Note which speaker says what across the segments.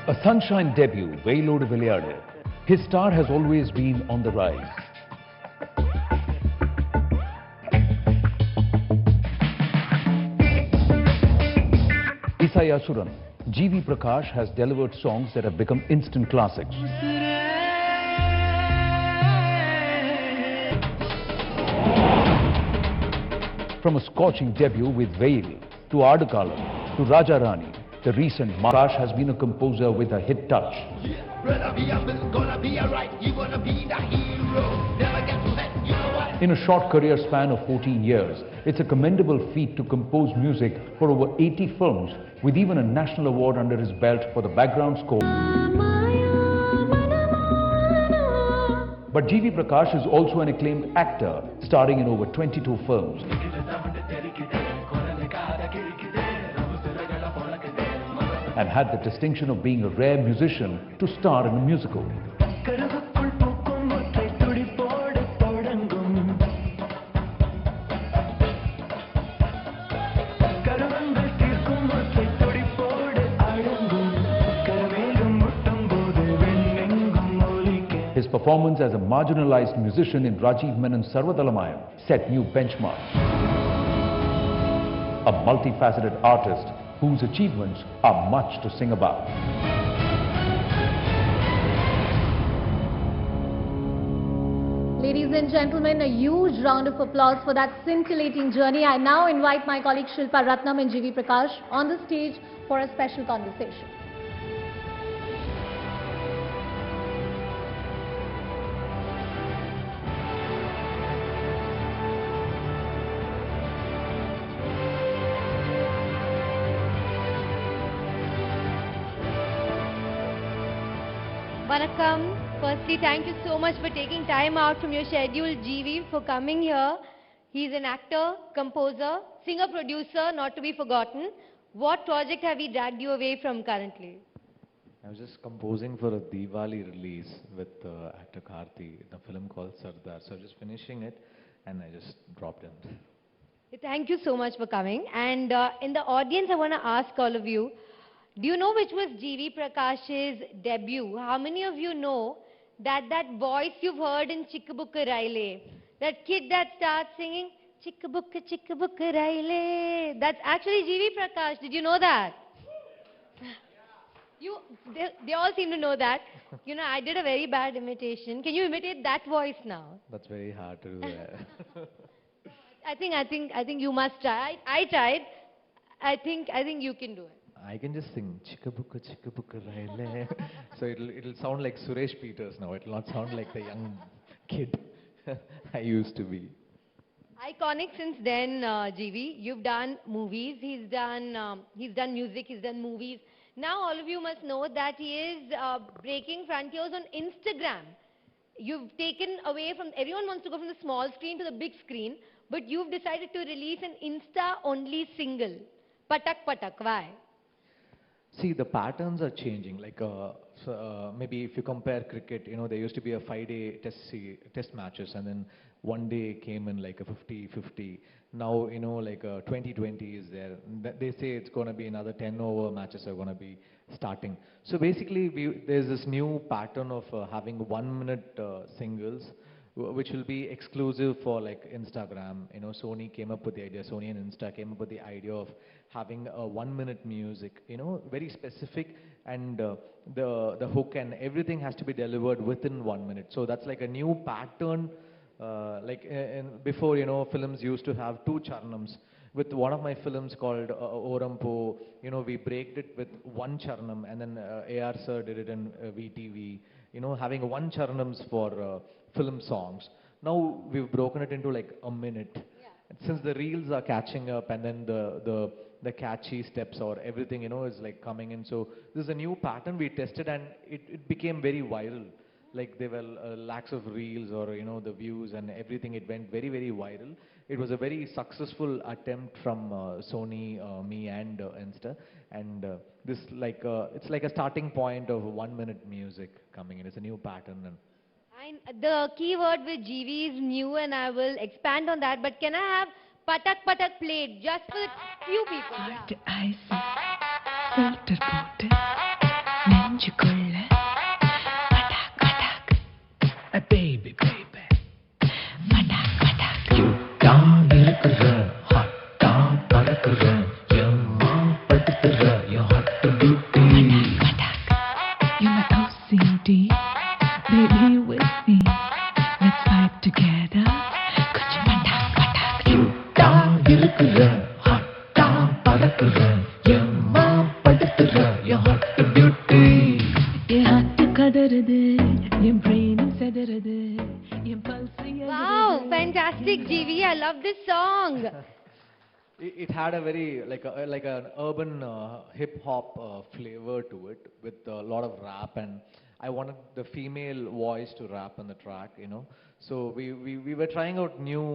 Speaker 1: A sunshine debut, Veilode Vilayadu. His star has always been on the rise. Isai Asuran, G.V. Prakash has delivered songs that have become instant classics. From a scorching debut with Veil, to Adakalam, to Raja Rani, the recent Prakash has been a composer with a hit touch. In a short career span of 14 years, it's a commendable feat to compose music for over 80 films, with even a national award under his belt for the background score. But G.V. Prakash is also an acclaimed actor, starring in over 22 films. And had the distinction of being a rare musician to star in a musical. His performance as a marginalized musician in Rajiv Menon's Sarvadalamayam set new benchmarks. A multifaceted artist whose achievements are much to sing about.
Speaker 2: Ladies and gentlemen, a huge round of applause for that scintillating journey. I now invite my colleague Shilpa Ratnam and G.V. Prakash on the stage for a special conversation.
Speaker 3: Vanakkam. Firstly, thank you so much for taking time out from your schedule, GV, for coming here. He's an actor, composer, singer-producer, not to be forgotten. What project have we dragged you away from currently?
Speaker 4: I was just composing for a Diwali release with actor Karthi in a film called Sardar. So I was just finishing it and I just dropped in.
Speaker 3: Thank you so much for coming. And in the audience, I want to ask all of you, do you know which was G.V. Prakash's debut? How many of you know that voice you've heard in Chikkabukka Raile, that kid that starts singing Chikkabukka Raile, that's actually G.V. Prakash. Did you know that? They all seem to know that. You know, I did a very bad imitation. Can you imitate that voice now?
Speaker 4: That's very hard to do that.
Speaker 3: I think you must try. I tried. I think you can do it.
Speaker 4: I can just sing Chikkabukka Raile. So it'll sound like Suresh Peters now. It'll not sound like the young kid I used to be.
Speaker 3: Iconic since then, GV. You've done movies. He's done music. He's done movies. Now all of you must know that he is breaking frontiers on Instagram. You've taken away from, everyone wants to go from the small screen to the big screen, but you've decided to release an Insta-only single. Patak Patak. Why?
Speaker 4: See, the patterns are changing. Like maybe if you compare cricket, you know, there used to be a 5-day test matches, and then one day came in like a 50-50. Now, you know, like 20-20 is there. They say it's going to be another 10-over matches are going to be starting. So basically, there's this new pattern of having 1-minute singles, which will be exclusive for like Instagram. You know, Sony came up with the idea, Sony and Insta came up with the idea of having a 1-minute music, you know, very specific, and the hook and everything has to be delivered within 1 minute. So that's like a new pattern. Before, you know, films used to have 2 charnams. With one of my films called Orampo, you know, we braked it with 1 charnam, and then AR sir did it in VTV, you know, having 1 charnams for film songs. Now we've broken it into like a minute. Yeah. Since the reels are catching up, and then the catchy steps or everything, you know, is like coming in. So this is a new pattern we tested, and it became very viral. Like there were lakhs of reels, or, you know, the views and everything. It went very, very viral. It was a very successful attempt from Sony, me and Insta. And this like it's like a starting point of 1-minute music coming in. It's a new pattern. And
Speaker 3: the key word with GV is new, and I will expand on that. But can I have Patak Patak played just for a few people?
Speaker 5: Heute Eisen, Filterbote,
Speaker 3: love this song.
Speaker 4: It had a very like an urban hip hop flavor to it with a lot of rap, and I wanted the female voice to rap on the track, you know. So we were trying out new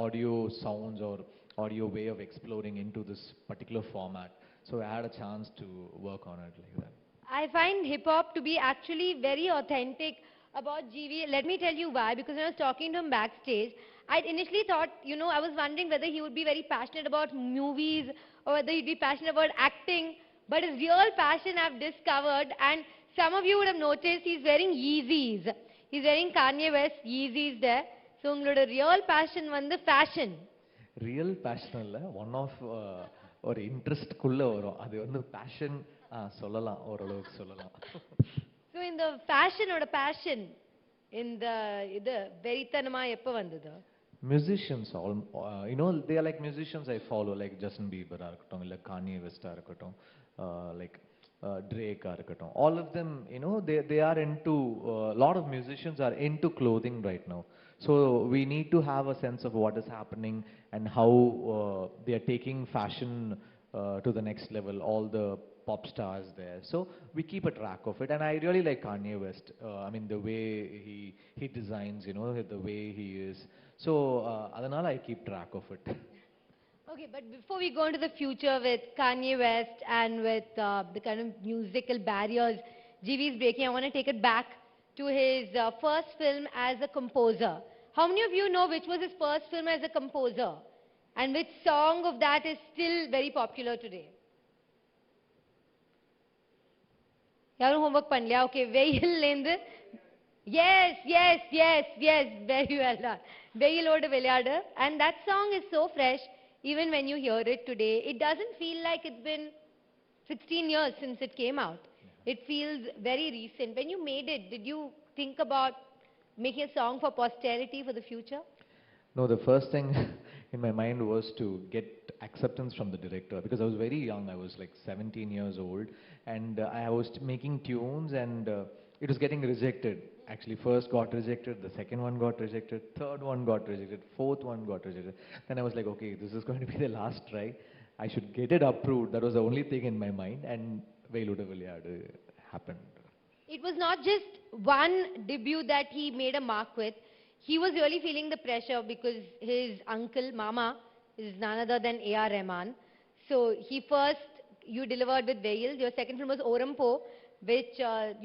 Speaker 4: audio sounds or audio way of exploring into this particular format. So I had a chance to work on it like that.
Speaker 3: I find hip hop to be actually very authentic about GV. Let me tell you why. Because when I was talking to him backstage, I initially thought, you know, I was wondering whether he would be very passionate about movies or whether he'd be passionate about acting. But his real passion I've discovered, and some of you would have noticed, he's wearing Yeezys. He's wearing Kanye West Yeezys there. So, உங்களோட real passion வந்து fashion.
Speaker 4: Real fashion இல்லை, one of ஒரு இன்ட்ரெஸ்ட்குள்ள வரும். அது வந்து fashion சொல்லலாம், ஓரளவுக்கு சொல்லலாம்.
Speaker 3: So in the fashion or passion, in the இது வெறித்தனமா எப்ப வந்தது?
Speaker 4: Musicians, all you know, they are like musicians I follow, like Justin Bieber இருக்கட்டும், இல்ல Kanye West இருக்கட்டும், like Drake இருக்கட்டும். All of them, you know, they are into, a lot of musicians are into clothing right now. So we need to have a sense of what is happening and how they are taking fashion to the next level, all the pop stars there. So we keep a track of it, and I really like Kanye West. I mean, the way he designs, you know, the way he is. So adanal I keep track of it.
Speaker 3: Okay, but before we go into the future with Kanye West and with the kind of musical barriers GV is breaking, I want to take it back to his first film as a composer. How many of you know which was his first film as a composer? And which song of that is still very popular today? Yaru homework panliya? Okay, Veil lendu. Yes, very well done. Veil odu veliyadu. And that song is so fresh, even when you hear it today. It doesn't feel like it's been 16 years since it came out. It feels very recent. When you made it, did you think about making a song for posterity for the future?
Speaker 4: No, the first thing in my mind was to get acceptance from the director, because I was very young. I was like 17 years old, and I was making tunes, and it was getting rejected. Actually, first got rejected, the second one got rejected, third one got rejected, fourth one got rejected. Then I was like, okay, this is going to be the last try. I should get it approved. That was the only thing in my mind, and Veiludu Vilayadu happened.
Speaker 3: It was not just one debut that he made a mark with. He was really feeling the pressure because his uncle, Mama, is none other than A.R. Rahman. So you delivered with Veil. Your second film was Orampo, which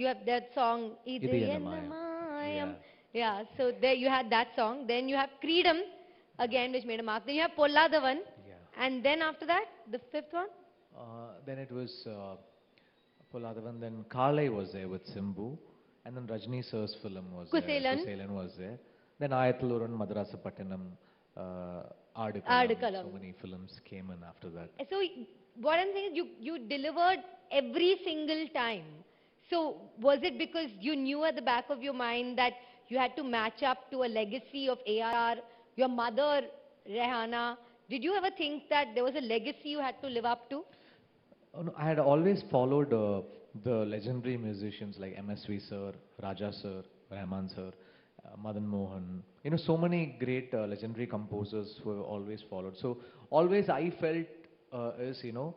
Speaker 3: you have that song, Idu Ennamayam. Yeah, so there you had that song. Then you have Freedom, again, which made a mark. Then you have Polladavan.
Speaker 4: Yeah.
Speaker 3: And then after that, the fifth one?
Speaker 4: Then it was Polladavan, then Kalai was there with Simbu, and then Rajni sir's film was
Speaker 3: Kuselan.
Speaker 4: there. Kuselan was there. Then Ayathaluran, Madrasapattinam,
Speaker 3: Aadu
Speaker 4: Adukalam.
Speaker 3: Kalam.
Speaker 4: So many films came in after that.
Speaker 3: So what I'm saying is you delivered every single time. So was it because you knew at the back of your mind that you had to match up to a legacy of AR, your mother, Rehana? Did you ever think that there was a legacy you had to live up to?
Speaker 4: Oh, no, I had always followed the legendary musicians like MSV sir, Raja sir, Rahman sir, Madan Mohan. You know, so many great legendary composers who have always followed. So always I felt is, you know,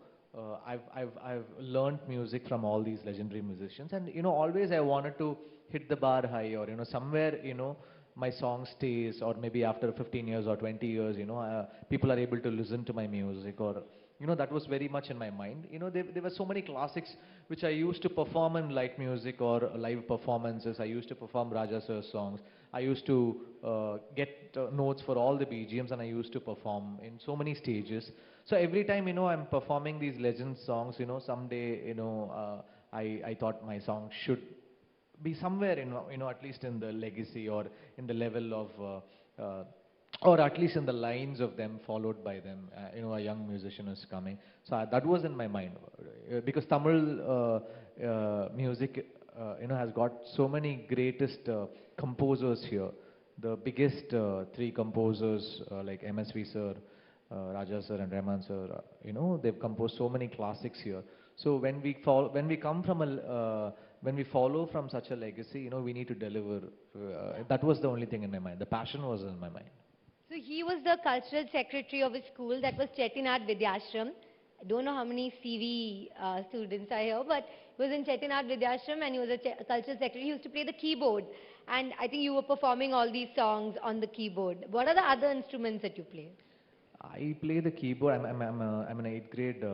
Speaker 4: I've learned music from all these legendary musicians, and you know, always I wanted to hit the bar high, or you know, somewhere, you know, my song stays, or maybe after 15 years or 20 years, you know, people are able to listen to my music, or you know, that was very much in my mind. You know, there were so many classics which I used to perform in light music or live performances. I used to perform Raja sir's songs. I used to get notes for all the BGMs, and I used to perform in so many stages. So every time, you know, I'm performing these legend songs, you know, someday, you know, I thought my song should be somewhere, you know, at least in the legacy or in the level of, or at least in the lines of them, followed by them. You know, a young musician is coming. So that was in my mind, because Tamil music, you know, has got so many greatest composers here. The biggest three composers like MSV sir, Raja sir, and Rahman sir, you know, they've composed so many classics here. So when we come from when we follow from such a legacy, you know, we need to deliver. That was the only thing in my mind. The passion was in my mind.
Speaker 3: So he was the cultural secretary of his school, that was Chettinad Vidyashram. I don't know how many CV students are here, but he was in Chettinad Vidyashram and he was a cultural secretary. He used to play the keyboard, and I think you were performing all these songs on the keyboard. What are the other instruments that you play?
Speaker 4: I play the keyboard. I'm an 8th grade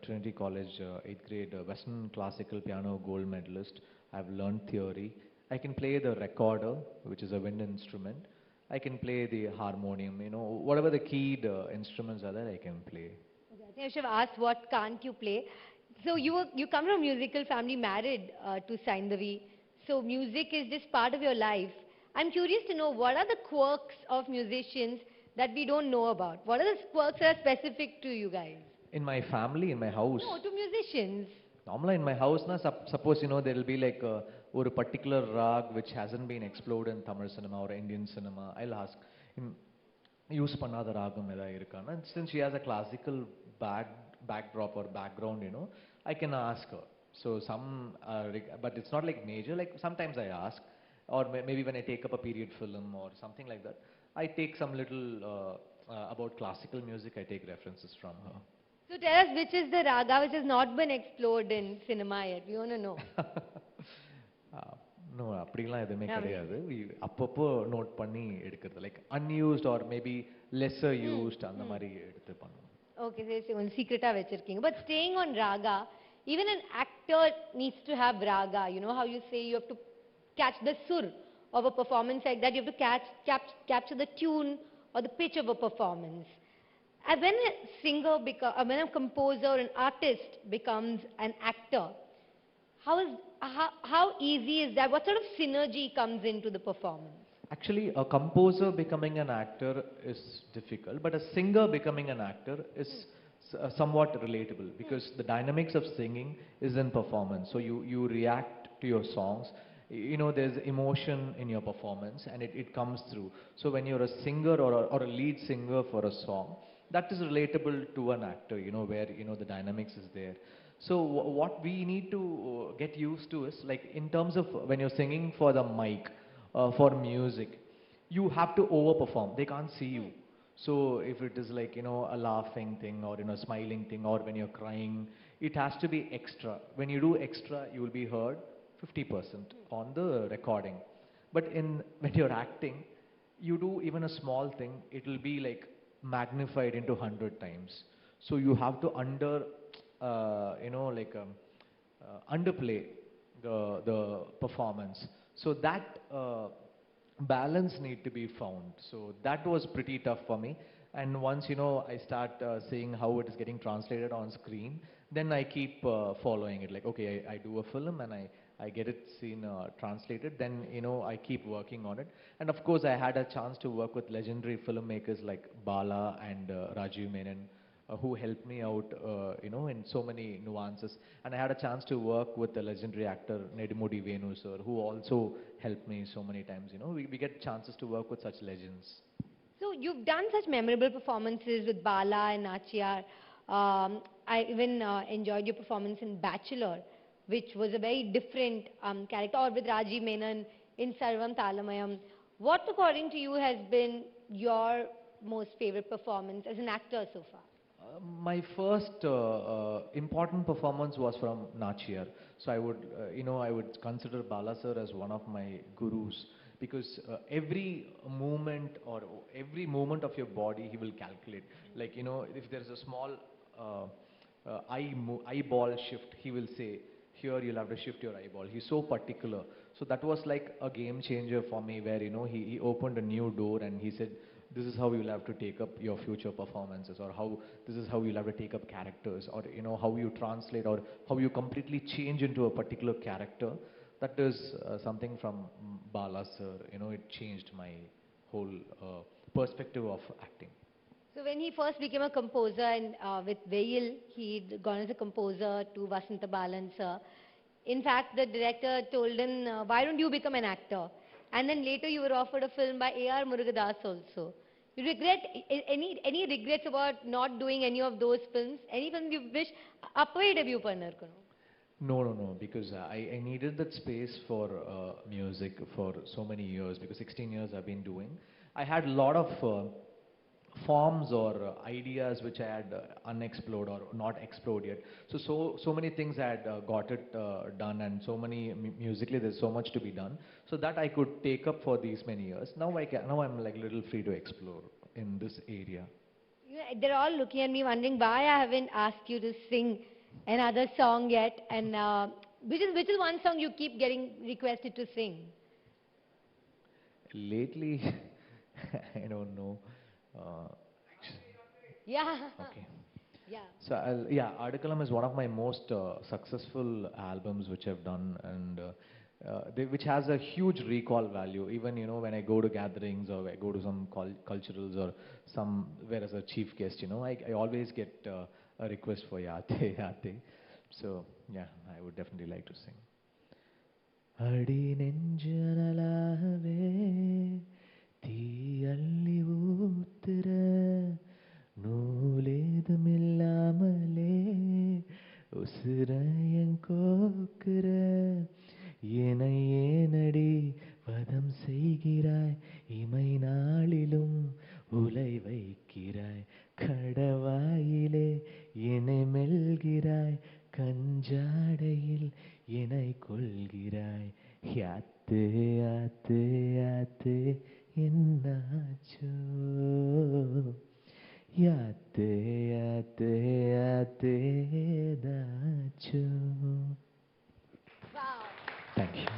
Speaker 4: Trinity College 8th grade Western classical piano gold medalist. I've learned theory. I can play the recorder, which is a wind instrument. I can play the harmonium. You know, whatever the keyed instruments are there, I can play.
Speaker 3: Okay, I think I should have asked what can't you play. So you come from a musical family, married to Saindavi. So music is just part of your life. I'm curious to know, what are the quirks of musicians that we don't know about? What are the quirks that are specific to you guys?
Speaker 4: In my family, in my house.
Speaker 3: No, to musicians.
Speaker 4: Normally in my house, suppose you know there will be like a particular rag which hasn't been explored in Tamil cinema or Indian cinema. I'll ask him, use pannada ragam edha irukana. And since she has a classical backdrop or background, you know, I can ask her. So but it's not like major. Like sometimes I ask, or maybe when I take up a period film or something like that, I take some little about classical music. I take references from her.
Speaker 3: So tell us, which is the raga which has not been explored in cinema yet? We want to know.
Speaker 4: No, அப்படிலாம் எதுவுமே கிடையாது. We அப்பப்போ note பண்ணி எடுக்கிறது, like unused or maybe lesser used அந்த மாதிரி எடுத்து பண்ணுவோம்.
Speaker 3: Okay, so one secret vechirkinga. But staying on raga, even an actor needs to have raga. You know how you say you have to catch the sur of a performance like that. You have to capture the tune or the pitch of a performance. And when a singer when a composer or an artist becomes an actor, how easy is that? What sort of synergy comes into the performance?
Speaker 4: Actually, a composer becoming an actor is difficult, but a singer becoming an actor is somewhat relatable, because the dynamics of singing is in performance. So you react to your songs. You know, there's emotion in your performance, and it comes through. So when you're a singer or a lead singer for a song, that is relatable to an actor, you know, where, you know, the dynamics is there. So what we need to get used to is, like, in terms of when you're singing for the mic, for music, you have to overperform. They can't see you. So if it is like, you know, a laughing thing or, you know, smiling thing, or when you're crying, it has to be extra. When you do extra, you will be heard 50% on the recording. But when you're acting, you do even a small thing, it will be like magnified into 100 times. So you have to underplay the performance. So that balance need to be found. So that was pretty tough for me. And once, you know, I start seeing how it is getting translated on screen, then I keep following it. Like, okay, I do a film and I get it seen translated, then, you know, I keep working on it. And of course, I had a chance to work with legendary filmmakers like Bala and Rajiv Menon, who helped me out, you know, in so many nuances. And I had a chance to work with the legendary actor Nedumudi Venu sir, who also helped me so many times. You know, we get chances to work with such legends.
Speaker 3: So you've done such memorable performances with Bala and Nachiyar. I even enjoyed your performance in Bachelor, which was a very different character, or with Rajiv Menon in Sarvam Talamayam. What, according to you, has been your most favorite performance as an actor so far?
Speaker 4: My first important performance was from Nachiyar. So I would, you know, I would consider Bala sir as one of my gurus, because every movement of your body he will calculate. Like, you know, if there is a small eyeball shift, he will say, here you'll have to shift your eyeball. He's so particular. So that was like a game changer for me, where, you know, he opened a new door and he said, this is how you'll have to take up your future performances, or this is how you'll have to take up characters, or, you know, how you translate, or how you completely change into a particular character. That is something from Bala sir. You know, it changed my whole perspective of acting.
Speaker 3: So when he first became a composer, and with Veil, he'd gone as a composer to Vasanta Balan sir. In fact, the director told him, why don't you become an actor? And then later you were offered a film by A.R. Murugadas also. You regret, any regrets about not doing any of those films? Any film you wish, appay debut pannirukano?
Speaker 4: No, because I needed that space for music for so many years, because 16 years I've been doing. I had a lot of forms or ideas which I had unexplored or not explored yet. So many things I had got it done, and so many musically there's so much to be done. So that I could take up for these many years. Now now I'm like a little free to explore in this area.
Speaker 3: They're all looking at me wondering why I haven't asked you to sing another song yet, and which is one song you keep getting requested to sing?
Speaker 4: Lately, I don't know.
Speaker 3: Yeah.
Speaker 4: Okay.
Speaker 3: Yeah.
Speaker 4: So yeah, Adikalam is one of my most successful albums which I've done, and which has a huge recall value. Even when I go to gatherings or I go to some culturals or somewhere as a chief guest, I always get a request for Yate Yate. So yeah, I would definitely like to sing. அடி நெஞ்சனலாவே தீ அள்ளி ஊத்துற நூலேதுமில்லாமலே உசுரையன் கோக்குற என்னை ஏனடி வதம் செய்கிறாய் இமை நாளிலும் உலை வைக்கிறாய் கடவாயிலே என்னை மெல்கிறாய் கஞ்சாடையில் என்னை கொள்கிறாய் யாத்தே யாத்தே யாத்தே என்னாச்சோ யாத்தே யாத்தே யாத்தே ஏதாச்சோ.
Speaker 3: Wow.
Speaker 4: Thank you.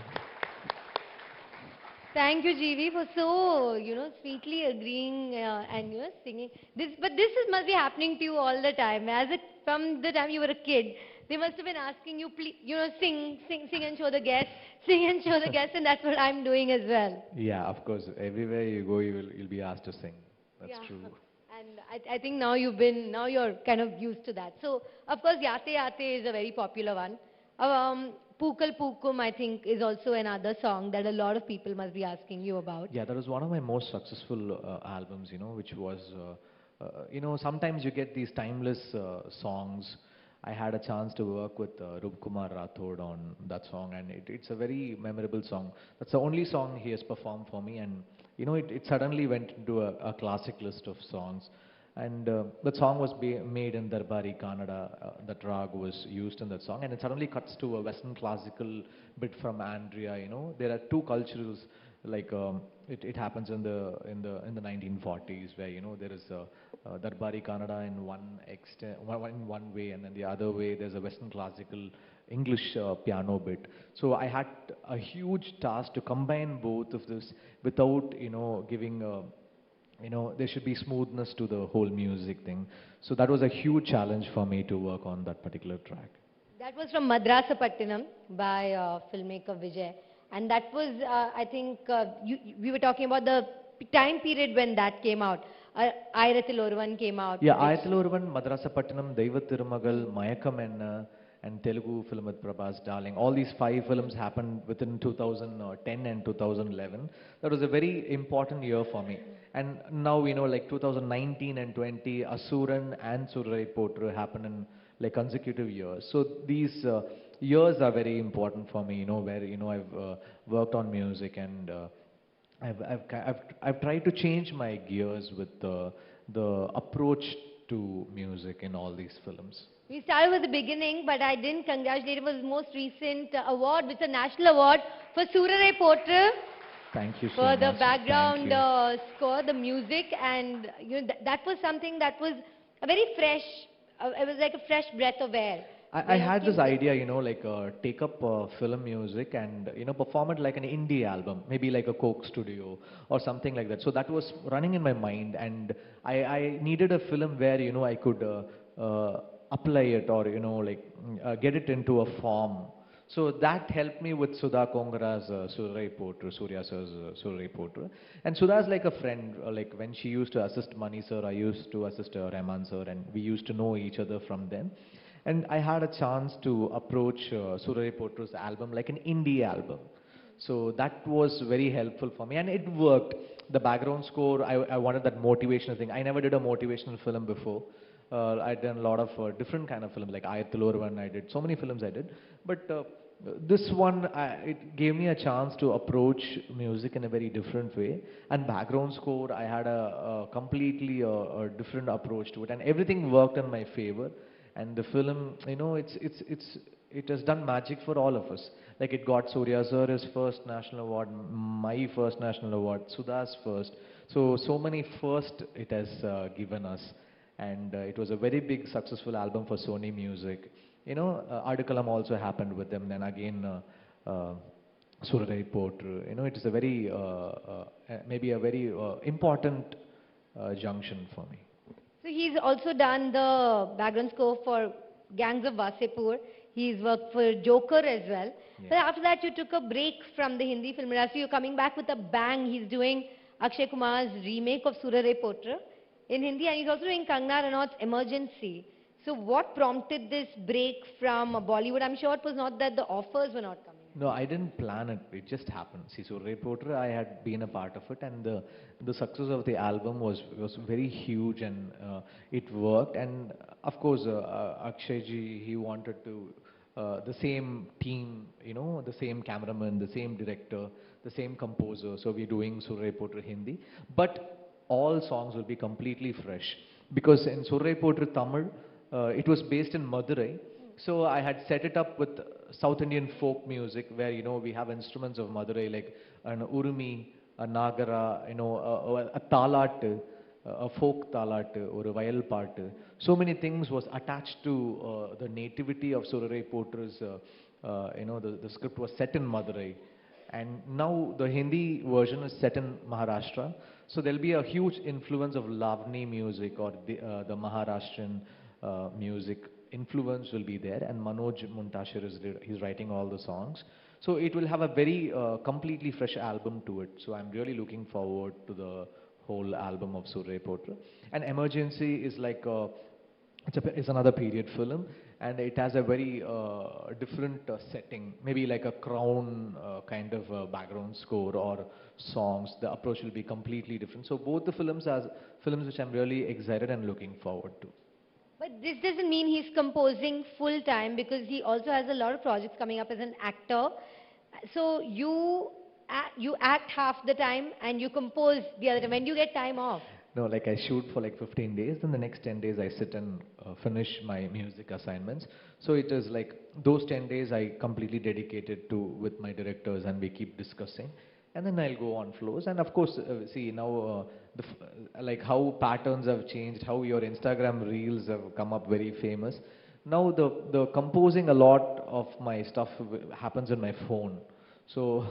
Speaker 3: Thank you, GV, for so, sweetly agreeing and, singing. But this must be happening to you all the time. From the time you were a kid, they must have been asking you, please, sing and show the guests, sing and show the guests, and that's what I'm doing as well.
Speaker 4: Yeah, of course. Everywhere you go, you'll be asked to sing. That's true.
Speaker 3: And I think now you're kind of used to that. So, of course, Yate Yate is a very popular one. Pookal Pookum, I think, is also another song that a lot of people must be asking you about.
Speaker 4: Yeah, that was one of my most successful albums, which was, sometimes you get these timeless songs. I had a chance to work with Rupkumar Rathod on that song, and it's a very memorable song. That's the only song he has performed for me, and it suddenly went into a classic list of songs. And that song was made in Darbari Kannada. That rag was used in that song, and it suddenly cuts to a Western classical bit from Andrea. There are two cultures, like it happens in the 1940s, where there is Darbari Kannada in one way, and then the other way there's a Western classical English piano bit. So I had a huge task to combine both of this without giving there should be smoothness to the whole music thing. So that was a huge challenge for me to work on that particular track.
Speaker 3: That was from Madrasapattinam by filmmaker Vijay. And that was, I think, we were talking about the time period when that came out. Ayrathil Oruvan came out.
Speaker 4: Yeah, Ayrathil Oruvan, Madrasapattinam, Deiva Thirumagal, Mayakam Enna, and Telugu film with Prabhas Darling. All these 5 films happened within 2010 and 2011. That was a very important year for me. And now, like 2019 and 20, Asuran and Surai Potru happened in like consecutive years. So these years are very important for me, where, I've worked on music, and I've tried to change my gears with the approach to music in all these films.
Speaker 3: We started with the beginning, but I didn't congratulate. It was the most recent award, which is a national award for Surarai Potru.
Speaker 4: Thank you so
Speaker 3: much. For the
Speaker 4: much.
Speaker 3: background score, the music, and that was something that was a very fresh, it was like a fresh breath of air.
Speaker 4: I had this idea, take up film music and, perform it like an indie album, maybe like a Coke studio or something like that. So that was running in my mind, and I needed a film where, I could apply it or, get it into a form. So that helped me with Sudha Kongara's Surai Potru, Surya sir's Surai Potru. And Sudha's like a friend, like when she used to assist Mani sir, I used to assist Rahman sir, and we used to know each other from then. And I had a chance to approach Surai Potru's album like an indie album. So that was very helpful for me, and it worked. The background score, I wanted that motivational thing. I never did a motivational film before. I'd done a lot of different kind of films, like Ayrathil Oruvan, I did so many films I did. But This one, it gave me a chance to approach music in a very different way. And background score, I had a completely a different approach to it, and everything worked in my favor. And the film, it has done magic for all of us. Like it got Surya sir his first national award, my first national award, Sudha's first. So many first it has given us, and it was a very big successful album for Sony Music. Adikalam also happened with them. Then again, Surai Potru. It is a very, maybe a very important junction for me.
Speaker 3: So he's also done the background score for Gangs of Wasepur. He's worked for Joker as well.
Speaker 4: Yeah.
Speaker 3: But after that, you took a break from the Hindi film industry. You're coming back with a bang. He's doing Akshay Kumar's remake of Surare Potra in Hindi, and he's also doing Kangana Ranaut's Emergency. So what prompted this break from Bollywood? I'm sure it was not that the offers were not coming.
Speaker 4: No, I didn't plan it. It just happened. See, so Reporter, I had been a part of it, and the success of the album was very huge, and it worked. And of course, Akshay ji, he wanted to the same team, the same cameraman, the same director, the same composer. So we're doing Surrey Potter Hindi, but all songs will be completely fresh because in Surrey Potter Tamil, it was based in Madurai. So I had set it up with South Indian folk music where, we have instruments of Madurai like an urumi, a nagara, a talat, a folk talat or a vayal part. So many things was attached to the nativity of Surrey Potter's, the script was set in Madurai. And now the Hindi version is set in Maharashtra. So there'll be a huge influence of Lavani music or the Maharashtrian music influence will be there, and Manoj Muntashir he's writing all the songs. So it will have a very completely fresh album to it. So I'm really looking forward to the whole album of Surrey Potra. And Emergency is like it's another period film, and it has a very different setting, maybe like a crown kind of background score or songs. The approach will be completely different. So both the films are films which I'm really excited and looking forward to.
Speaker 3: But this doesn't mean he's composing full time because he also has a lot of projects coming up as an actor. So you act half the time and you compose the other time. When do you get time off?
Speaker 4: No, like I shoot for like 15 days, then the next 10 days I sit and finish my music assignments. So it is like those 10 days I completely dedicated to with my directors, and we keep discussing. And then I'll go on flows. And of course, see now, like how patterns have changed, how your Instagram reels have come up very famous. Now the composing, a lot of my stuff happens in my phone. So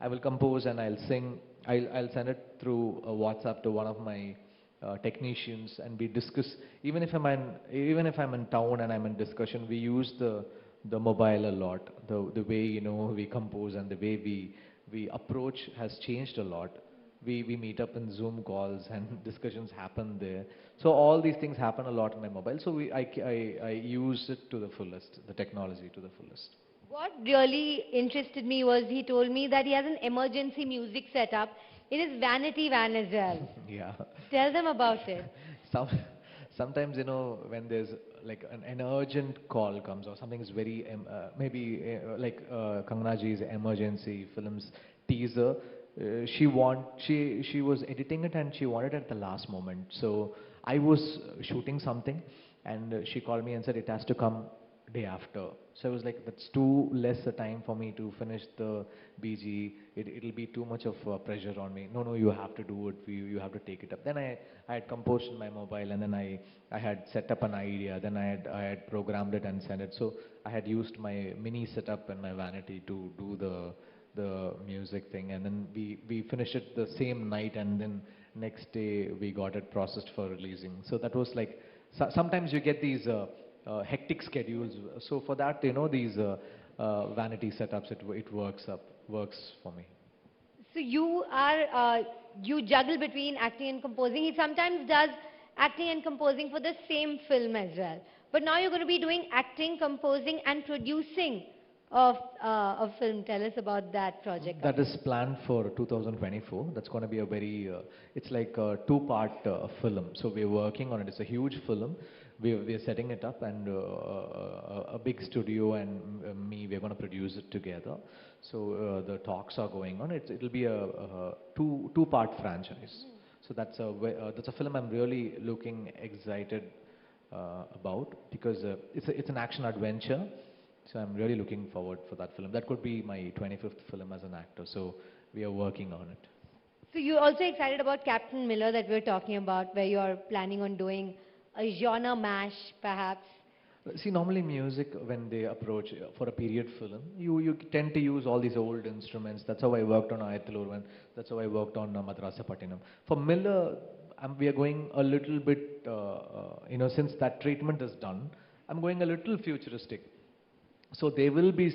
Speaker 4: I will compose and I'll sing. I'll send it through WhatsApp to one of my technicians, and we discuss. Even if I'm in town and I'm in discussion, we use the mobile a lot. The way we compose and the way we approach has changed a lot. We meet up in Zoom calls and discussions happen there. So all these things happen a lot on my mobile. So I use it to the fullest, the technology to the fullest.
Speaker 3: What really interested me was he told me that he has an emergency music setup in his vanity van as well.
Speaker 4: Yeah.
Speaker 3: Tell them about it.
Speaker 4: Sometimes, when there's like an urgent call comes or something is very, maybe like Kangana ji's Emergency film's teaser, she was editing it and she wanted it at the last moment. So I was shooting something and she called me and said it has to come day after. So I was like, that's too less a time for me to finish the BG. It'll be too much of pressure on me. No, you have to do it. You have to take it up. Then I had composed in my mobile, and then I had set up an idea. Then I had programmed it and sent it. So I had used my mini setup in my vanity to do the music thing, and then we finished it the same night, and then next day we got it processed for releasing. So that was like, sometimes you get these hectic schedules. So for that, these vanity setups, it works for me.
Speaker 3: So you juggle between acting and composing. He sometimes does acting and composing for the same film as well. But now you're going to be doing acting, composing and producing of a film. Tell us about that project.
Speaker 4: That is planned for 2024. That's going to be a very, it's like a two-part film. So we're working on it. It's a huge film. we are setting it up, and a big studio and me, we're going to produce it together. So the talks are going on. It'll be a two-part franchise. So that's a film I'm really looking excited about, because it's an action adventure. So I'm really looking forward for that film. That could be my 25th film as an actor. So we are working on it.
Speaker 3: So you're also excited about Captain Miller that we're talking about, where you're planning on doing a genre mash, perhaps?
Speaker 4: See, normally music, when they approach for a period film, you tend to use all these old instruments. That's how I worked on Ayathalurvan. That's how I worked on Madrasa Pattinam. For Miller, we are going a little bit, since that treatment is done, I'm going a little futuristic. So there will be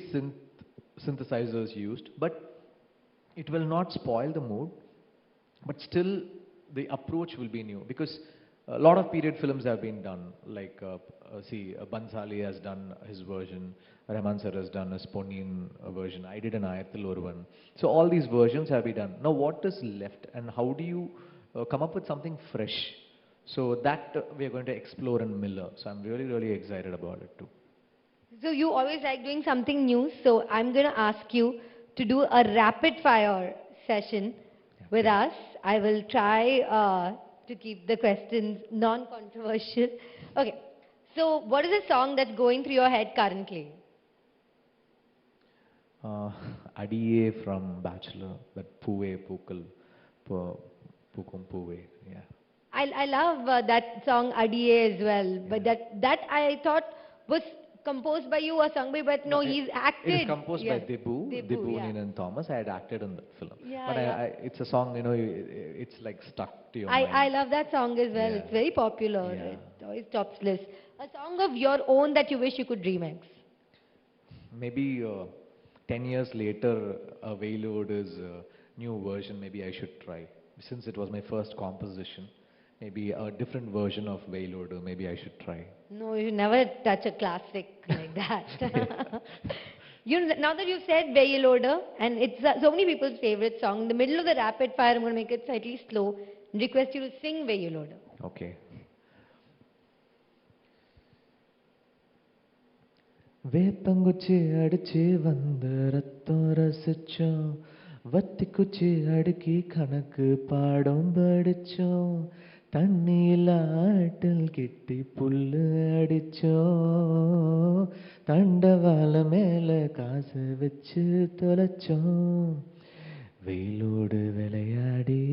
Speaker 4: synthesizers used, but it will not spoil the mood. But still, the approach will be new, because a lot of period films have been done. Like, Bansali has done his version, Rahman sir has done his Ponniyin version. I did an Ayathalurvan. So all these versions have been done. Now, what is left, and how do you come up with something fresh? So that we are going to explore in Miller. So I'm really, really excited about it too.
Speaker 3: So you always like doing something new. So I'm going to ask you to do a rapid fire session with us. I will try to keep the questions non-controversial. Okay. So what is a song that's going through your head currently?
Speaker 4: Adiye from Bachelor, that Poowe Pookal, Pookum Poowe, yeah.
Speaker 3: I love that song Adiye as well.
Speaker 4: Yeah.
Speaker 3: But that I thought was composed by you or sung by, but no, he's acted.
Speaker 4: It is composed by Debu
Speaker 3: yeah.
Speaker 4: Ninan Thomas. I had acted in that film.
Speaker 3: Yeah,
Speaker 4: but
Speaker 3: yeah.
Speaker 4: it's a song, it's like stuck to your mind.
Speaker 3: I love that song as well.
Speaker 4: Yeah.
Speaker 3: It's very popular.
Speaker 4: Yeah.
Speaker 3: It always tops lists. A song of your own that you wish you could remix.
Speaker 4: Maybe 10 years later, a Vailoda's new version, maybe I should try. Since it was my first composition, maybe a different version of Vailoda, maybe I should try.
Speaker 3: No, you never touch a classic like that. Now that you've said Vailoda, and it's so many people's favorite song, in the middle of the rapid fire, I'm going to make it slightly slow and request you to sing Vailoda.
Speaker 4: Okay. வேப்பங்குச்சி அடிச்சு வந்து ரத்தம் ரசிச்சோம், வத்தி குச்சி அடுக்கி கணக்கு பாடம் படிச்சோம், தண்ணியில் ஆட்டில் கிட்டி புல்லு அடிச்சோம், தண்டவாள மேல காசு வச்சு தொலைச்சோம், வெயிலோடு விளையாடி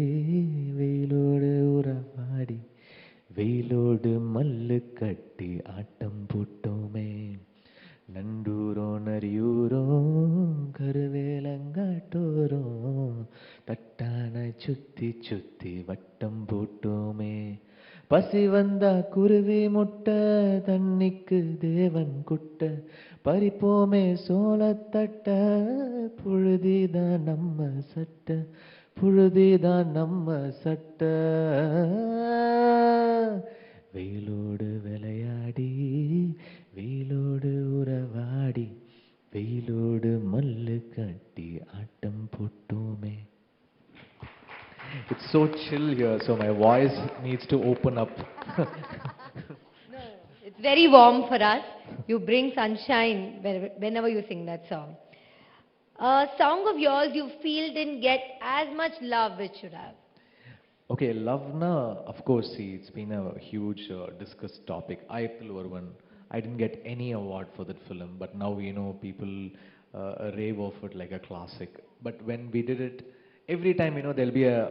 Speaker 4: வெயிலோடு உறவாடி வெயிலோடு மல்லு கட்டி ஆட்டம் போட்டோமே, நண்டூரோ நரியூரோ கருவேலங்காட்டோரோ தட்டான சுத்தி சுத்தி வட்டம் போட்டோமே, பசி வந்தா குருவி முட்டை தண்ணிக்கு தேவன் குட்ட பறிப்போமே சோளத்தட்ட, புழுதிதான் நம்ம சட்ட புழுதிதான் நம்ம சட்ட, வெயிலோடு விளையாடி வெயிலோடு உறவாடி வெயிலோடு மல்லு கட்டி ஆட்டம் போட்டோமே. It's so chill here, so my voice needs to open up.
Speaker 3: No, it's very warm for us. You bring sunshine whenever you sing that song. A song of yours you feel didn't get as much love it should have.
Speaker 4: Okay, love na, of course, see, it's been a huge discussed topic. Ayathalurvan, I didn't get any award for that film, but now, people rave of it like a classic. But when we did it, every time, there'll be a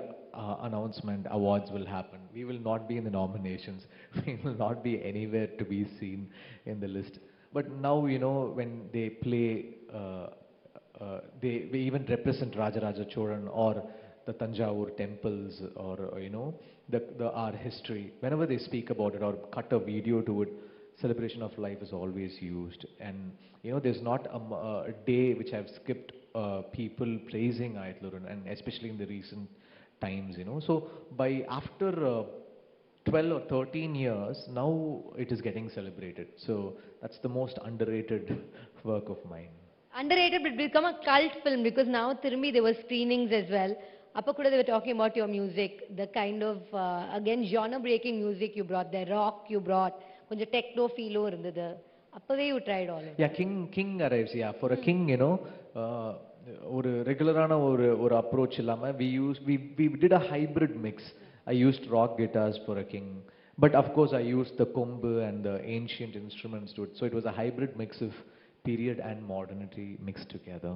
Speaker 4: announcement, awards will happen. We will not be in the nominations. We will not be anywhere to be seen in the list. But now, when they play, we even represent Rajaraja Cholan or the Tanjavur temples, or our history. Whenever they speak about it or cut a video to it, celebration of life is always used. And there's not a day which I've skipped people praising Ayathalurvan, and especially in the recent times. So by after 12 or 13 years, now it is getting celebrated. So that's the most underrated work of mine.
Speaker 3: Underrated, but become a cult film, because now Tirumbi there were screenings as well. Appakuda they were talking about your music, the kind of again genre breaking music you brought there, rock you brought, konja techno feel irundhathu. Appave you tried all of it.
Speaker 4: Yeah, king arrives. Yeah, for a king, you know, ஒரு ரெகுலரான ஒரு approach இல்லாம we did a hybrid mix. I used rock guitars for a king, but of course I used the kombu and the ancient instruments to it. So it was a hybrid mix of period and modernity mixed together.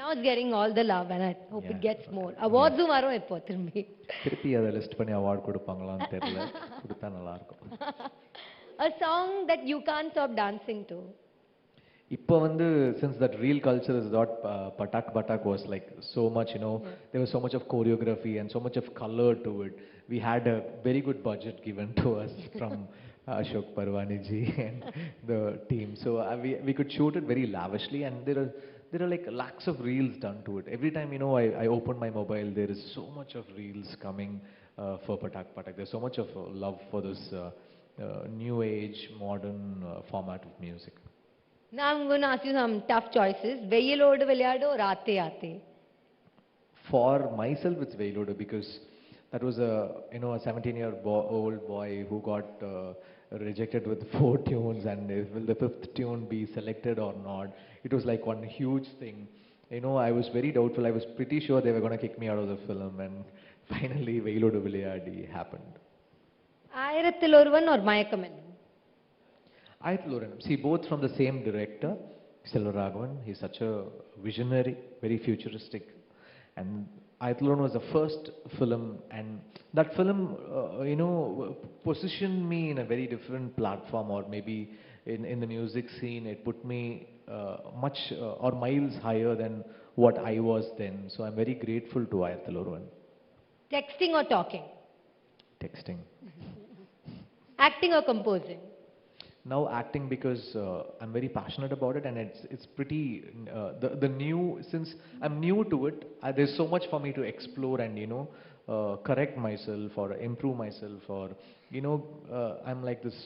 Speaker 3: Now it's getting all the love and I hope it
Speaker 4: Yeah.
Speaker 3: gets more. Awards varum eppo thirumbi.
Speaker 4: திருப்பி அதை list பண்ணி award கொடுப்பாங்களான்னு தெரியல. கொடுத்தா நல்லா இருக்கும்.
Speaker 3: A song that you can't stop dancing to.
Speaker 4: இப்போ வந்து since that real culture is not patak patak was like so much, you know, there was so much of choreography and so much of color to it. We had a very good budget given to us from Ashok Parwani ji and the team, so we could shoot it very lavishly, and there are like lakhs of reels done to it. Every time, you know, I open my mobile, there is so much of reels coming for patak patak. There's so much of love for this new age modern format of music.
Speaker 3: Now I'm going to ask you some tough choices. Veyilodu vilayadu or aate aate?
Speaker 4: For myself, it's Veyilodu because that was a, you know, a 17-year-old boy who got rejected with 4 tunes, and will the 5th tune be selected or not? It was like one huge thing. You know, I was very doubtful. I was pretty sure they were going to kick me out of the film, and finally Veyilodu vilayadi happened.
Speaker 3: Ayirathil Oruvan or Mayakamenam?
Speaker 4: Ayathaluran. See, both from the same director, Selvaraghavan. He's such a visionary, very futuristic. And Ayathaluran was the first film, and that film, you know, positioned me in a very different platform, or maybe in the music scene, it put me much or miles higher than what I was then. So I'm very grateful to Ayathaluran.
Speaker 3: Texting or talking?
Speaker 4: Texting.
Speaker 3: Acting or composing?
Speaker 4: Now acting because I'm very passionate about it, and it's pretty the new, since I'm new to it, there's so much for me to explore and, you know, correct myself or improve myself, or, you know, I'm like this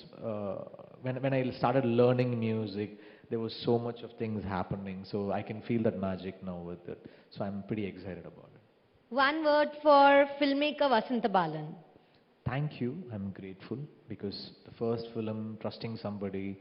Speaker 4: when I started learning music, there was so much of things happening, so I can feel that magic now with it, so I'm pretty excited about it.
Speaker 3: One word for filmmaker Vasantha Balan.
Speaker 4: Thank you. I'm grateful because the first film, trusting somebody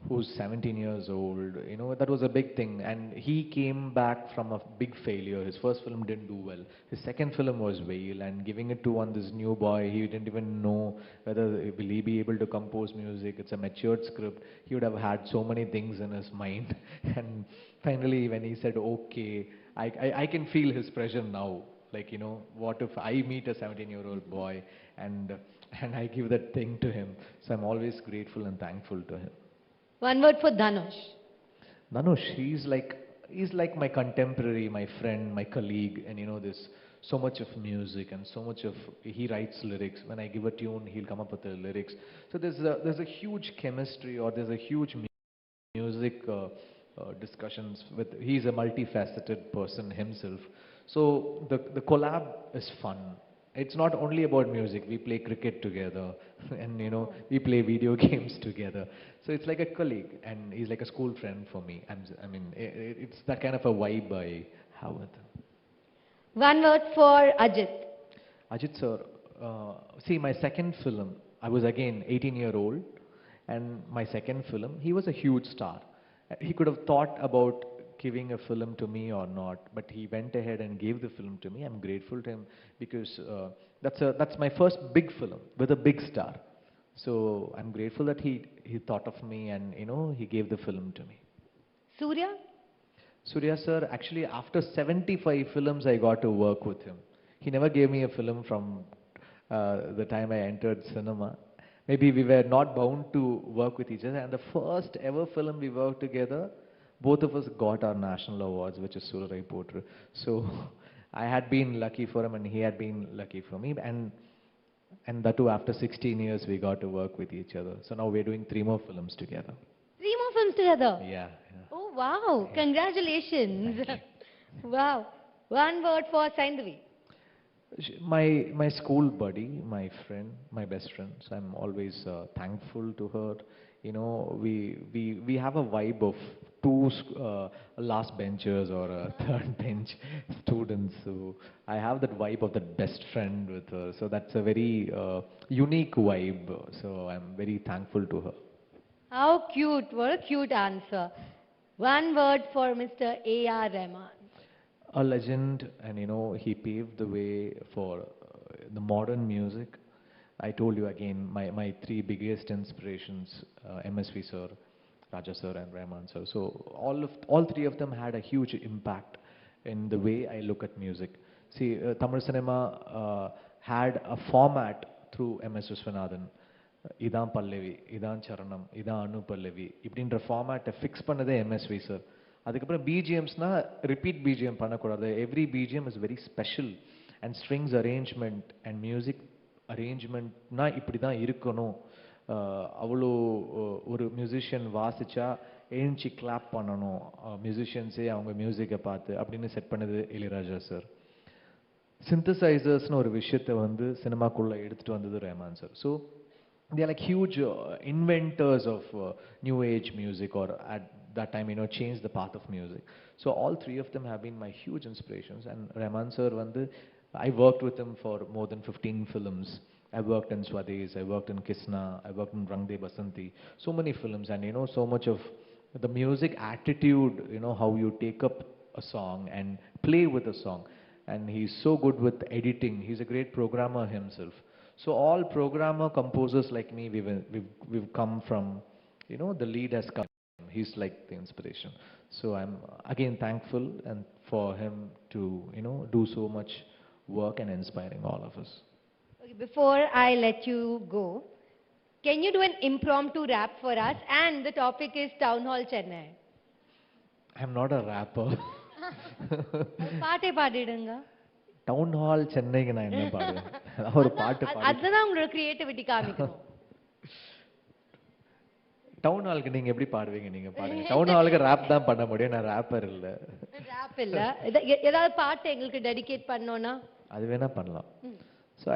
Speaker 4: who's 17 years old, you know, that was a big thing. And he came back from a big failure. His first film didn't do well. His second film was Veil, and giving it to this new boy, he didn't even know whether will he be able to compose music. It's a matured script. He would have had so many things in his mind. And finally, when he said, okay, I can feel his pressure now. Like, you know, what if I meet a 17-year-old boy and I give that thing to him? So I'm always grateful and thankful to him.
Speaker 3: One word for Dhanush.
Speaker 4: Dhanush, he's like my contemporary, my friend, my colleague, and, you know, there's so much of music and so much of, he writes lyrics. When I give a tune, he'll come up with the lyrics. So there's a huge chemistry, or there's a huge music discussions with, he's a multifaceted person himself. So the collab is fun. It's not only about music. We play cricket together, and, you know, we play video games together. So it's like a colleague, and he's like a school friend for me. I mean, it's that kind of a vibe I have with him.
Speaker 3: One word for Ajit.
Speaker 4: Ajit sir, see, my second film, I was again 18-year-old, and my second film, he was a huge star. He could have thought about giving a film to me or not, but he went ahead and gave the film to me. I'm grateful to him because that's my first big film with a big star. So I'm grateful that he thought of me, and, you know, he gave the film to me.
Speaker 3: Surya?
Speaker 4: Surya sir, actually after 75 films I got to work with him. He never gave me a film from the time I entered cinema. Maybe we were not bound to work with each other, and the first ever film we worked together, both of us got our national awards, which is Surarai Potru. So I had been lucky for him, and he had been lucky for me, and that too after 16 years we got to work with each other. So now we're doing 3 more films together.
Speaker 3: 3 more films together?
Speaker 4: Yeah.
Speaker 3: Oh wow, congratulations. Wow. One word for Saindhavi.
Speaker 4: My school buddy, my friend, my best friend. So I'm always thankful to her. You know, we have a vibe of 2 last benchers or a third bench students. So I have that vibe of that best friend with her. So that's a very unique vibe. So I'm very thankful to her.
Speaker 3: How cute. What a cute answer. One word for Mr. A.R. Rahman.
Speaker 4: A legend, and he paved the way for the modern music. I told you again, my three biggest inspirations, MSV sir, Raja sir and Rahman sir. So all three of them had a huge impact in the way I look at music. See, Tamil cinema had a format through MS Viswanathan. Idan Pallavi, Idan Charanam, Idan Anu Pallavi. இப்படின்ற ஃபார்மேட்டை fix பண்ணதே MSV sir. அதுக்கப்புறம் பிஜிஎம்ஸ்னா repeat BGM பண்ணக்கூடாது. Every BGM is very special and strings arrangement and music அரேஞ்ச்மெண்ட்னா இப்படி தான் இருக்கணும். அவ்வளோ ஒரு மியூசிஷியன் வாசிச்சா எழுஞ்சி கிளாப் பண்ணணும், மியூசிஷியன்ஸே அவங்க மியூசிக்கை பார்த்து அப்படின்னு செட் பண்ணது இளையராஜா சார். சிந்தசைசர்ஸ்னு ஒரு விஷயத்தை வந்து சினிமாக்குள்ளே எடுத்துகிட்டு வந்தது Rahman sir. So they are like huge inventors of new age music, or at that time changed the path of music. So all three of them have been my huge inspirations. And Rahman sir vandu, I worked with him for more than 15 films. I worked in Swades, I worked in Kisna, I worked in Rang De Basanti, so many films. And so much of the music attitude, how you take up a song and play with a song. And he's so good with editing. He's a great programmer himself. So all programmer composers like me, we've come from, the lead has come. He's like the inspiration. So I'm again thankful and for him to, do so much work and inspiring all of us.
Speaker 3: Okay, before I let you go, can you do an impromptu rap for us? And the topic is Town Hall Chennai.
Speaker 4: I'm not a rapper.
Speaker 3: பாட்டே பாடிடுங்க.
Speaker 4: Town hall சென்னைக்கு நான் என்ன பாடுவேன்? ஒரு பாட்டு பாடு.
Speaker 3: அதுதான் உங்களோட கிரியேட்டிவிட்டி காமிக்கணும்.
Speaker 4: டவுன் ஹாலுக்கு நீங்க எப்படி பாடுவீங்க? நீங்க பாடுங்க. டவுன் ஹாலுக்கு ராப் தான் பண்ண முடியும், நான் ராப்பர் இல்ல.
Speaker 3: ராப் இல்ல. ஏதாவது பாட்டு எங்களுக்கு டெடிகேட் பண்ணோம்னா
Speaker 4: அது வேணா பண்ணலாம். So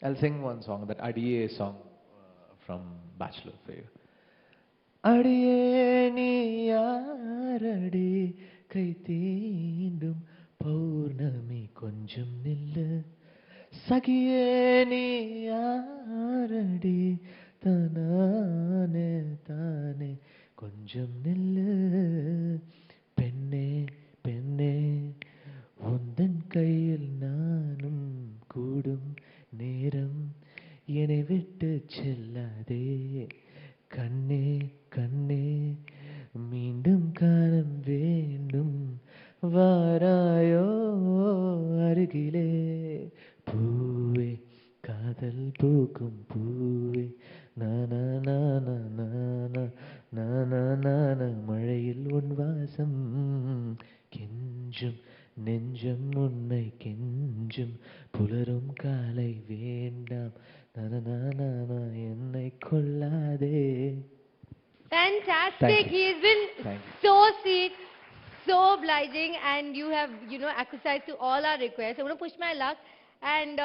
Speaker 4: I'll sing one song, that Adiye song from Bachelor for you. Adiye ni yaaradi கை தீண்டும் பௌர்ணமி கொஞ்சம் நில்லு, சகியே நீ யாரடி தானே தானே கொஞ்சம் நில்லு, பெண்ணே பெண்ணே உந்தன் கையில் நானும் கூடும் நேரம் என்னை விட்டு செல்லாதே, கண்ணே கண்ணே மீண்டும் காணம் வேண்டும், வாராயோ அருகிலே, பூவே காதல் பூக்கும் பூவே, நானா நானா நானா நானா நானா மழையில் உன் வாசம் கெஞ்சும் நெஞ்சம் உன்னை கெஞ்சும், புலரும் காலை வேண்டாம், நானா நானா என்னை கொள்ளாதே.
Speaker 3: Fantastic. He has been so sweet, so obliging, and you have, acquiesced to all our requests. I want to push my luck and,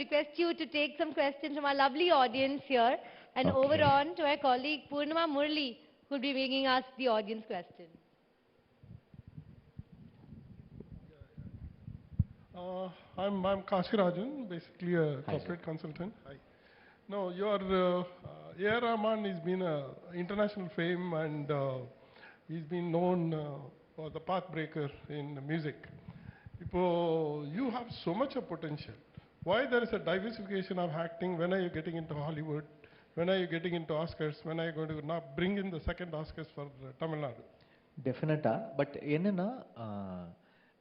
Speaker 3: request you to take some questions from our lovely audience here, and over on to our colleague Purnima Murli, who will be making us the audience question.
Speaker 5: I'm Kashi Rajan, basically a corporate consultant. Hi. No, your A.R. Rahman has been an international fame, and he's been known for the pathbreaker in music. You have so much of potential. Why there is a diversification of acting? When are you getting into Hollywood? When are you getting into Oscars? When are you going to now bring in the second Oscars for Tamil Nadu?
Speaker 4: Definitely, but என்னன்னா